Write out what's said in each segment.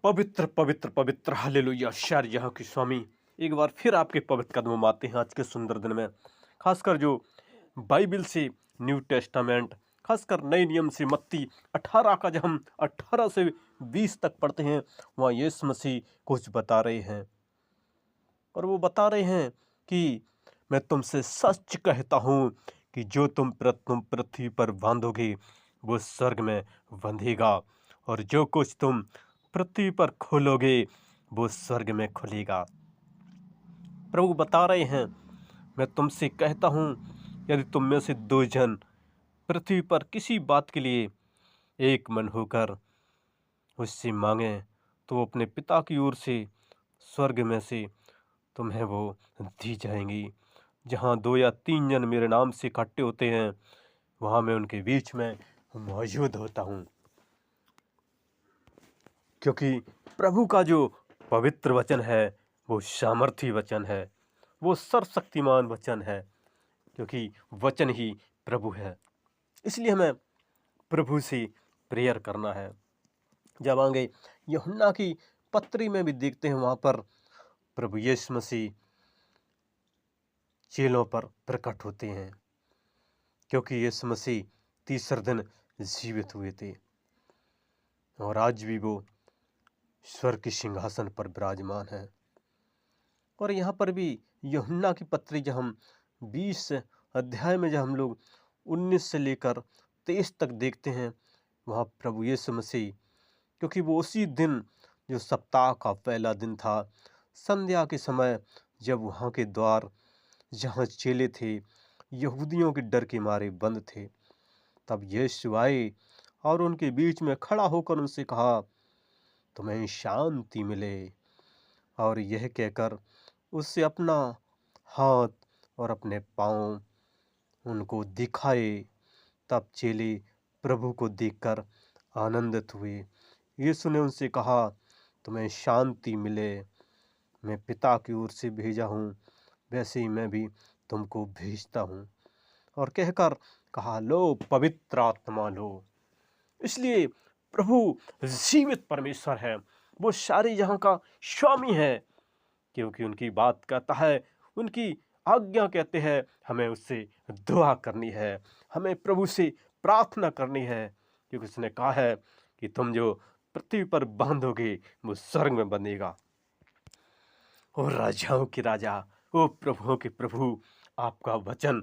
पवित्र पवित्र पवित्र हालेलुया शार यहाँ की स्वामी एक बार फिर आपके पवित्र कदमों में आते हैं आज के सुंदर दिन में। खासकर जो बाइबल से न्यू टेस्टामेंट, खासकर नए नियम से मत्ती 18 का जब हम 18 से 20 तक पढ़ते हैं, वहाँ यीशु मसीह कुछ बता रहे हैं। और वो बता रहे हैं कि मैं तुमसे सच कहता हूँ कि जो तुम पृथ्वी पर बांधोगे वो स्वर्ग में बंधेगा, और जो कुछ तुम पृथ्वी पर खोलोगे वो स्वर्ग में खुलेगा। प्रभु बता रहे हैं, मैं तुमसे कहता हूँ, यदि तुम में से दो जन पृथ्वी पर किसी बात के लिए एक मन होकर उससे मांगे तो वो अपने पिता की ओर से स्वर्ग में से तुम्हें वो दी जाएंगी। जहाँ 2 या 3 जन मेरे नाम से इकट्ठे होते हैं, वहाँ मैं उनके बीच में मौजूद होता हूँ। क्योंकि प्रभु का जो पवित्र वचन है वो सामर्थी वचन है, वो सर्वशक्तिमान वचन है, क्योंकि वचन ही प्रभु है। इसलिए हमें प्रभु से प्रेयर करना है। जब आगे यूहन्ना की पत्री में भी देखते हैं, वहाँ पर प्रभु यीशु मसीह चेलों पर प्रकट होते हैं, क्योंकि यीशु मसीह तीसरे दिन जीवित हुए थे और आज भी वो स्वर्ग के सिंहासन पर विराजमान है। और यहाँ पर भी यूहन्ना की पत्री जब हम 20 अध्याय में जब हम लोग 19 से लेकर 23 तक देखते हैं, वहाँ प्रभु यीशु मसीह, क्योंकि वो उसी दिन जो सप्ताह का पहला दिन था, संध्या के समय जब वहाँ के द्वार जहाँ चेले थे यहूदियों के डर के मारे बंद थे, तब यीशु आए और उनके बीच में खड़ा होकर उनसे कहा, तुम्हें शांति मिले। और यह कहकर उससे अपना हाथ और अपने पाँव उनको दिखाए। तब चेले प्रभु को देखकर आनंदित हुए। यीशु ने उनसे कहा, तुम्हें शांति मिले। मैं पिता की ओर से भेजा हूँ, वैसे ही मैं भी तुमको भेजता हूँ। और कहकर कहा, लो पवित्र आत्मा लो। इसलिए प्रभु जीवित परमेश्वर है, वो सारे जहाँ का स्वामी है, क्योंकि उनकी बात कहता है, उनकी आज्ञा कहते हैं, हमें उससे दुआ करनी है, हमें प्रभु से प्रार्थना करनी है, क्योंकि उसने कहा है कि तुम जो पृथ्वी पर बांधोगे वो स्वर्ग में बंधेगा। ओ राजाओं के राजा, ओ प्रभुओं के प्रभु, आपका वचन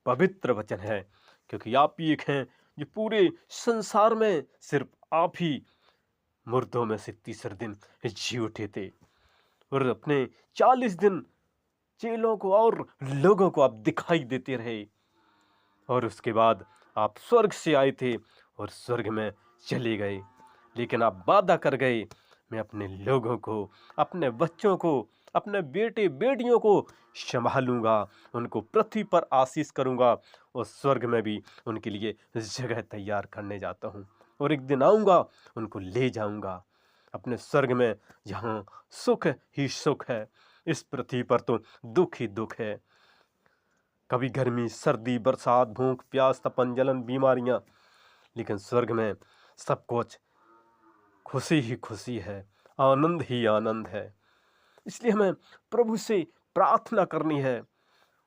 पवित्र वचन है, क्योंकि आप ही एक हैं जो पूरे संसार में सिर्फ आप ही मुर्दों में से तीसरे दिन जी उठे थे, और अपने 40 दिन चेलों को और लोगों को आप दिखाई देते रहे, और उसके बाद आप स्वर्ग से आए थे और स्वर्ग में चले गए। लेकिन आप वादा कर गए, मैं अपने लोगों को, अपने बच्चों को, अपने बेटे बेटियों को संभालूंगा, उनको पृथ्वी पर आशीष करूंगा, और स्वर्ग में भी उनके लिए जगह तैयार करने जाता हूं, और एक दिन आऊंगा उनको ले जाऊंगा अपने स्वर्ग में, जहां सुख ही सुख है। इस पृथ्वी पर तो दुख ही दुख है, कभी गर्मी, सर्दी, बरसात, भूख, प्यास, तपन, जलन, बीमारियां, लेकिन स्वर्ग में सब कुछ खुशी ही खुशी है, आनंद ही आनंद है। इसलिए हमें प्रभु से प्रार्थना करनी है,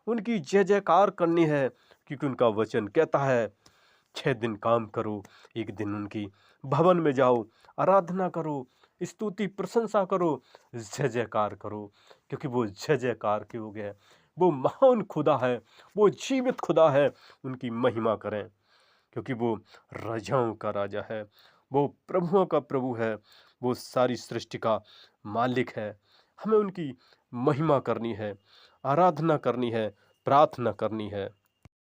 उनकी जय जयकार करनी है, क्योंकि उनका वचन कहता है, 6 दिन काम करो, एक दिन उनकी भवन में जाओ, आराधना करो, स्तुति प्रशंसा करो, जय जयकार करो, क्योंकि वो जय जयकार के हो गए, वो महान खुदा है, वो जीवित खुदा है। उनकी महिमा करें, क्योंकि वो राजाओं का राजा है, वो प्रभुओं का प्रभु है, वो सारी सृष्टि का मालिक है। हमें उनकी महिमा करनी है, आराधना करनी है, प्रार्थना करनी है।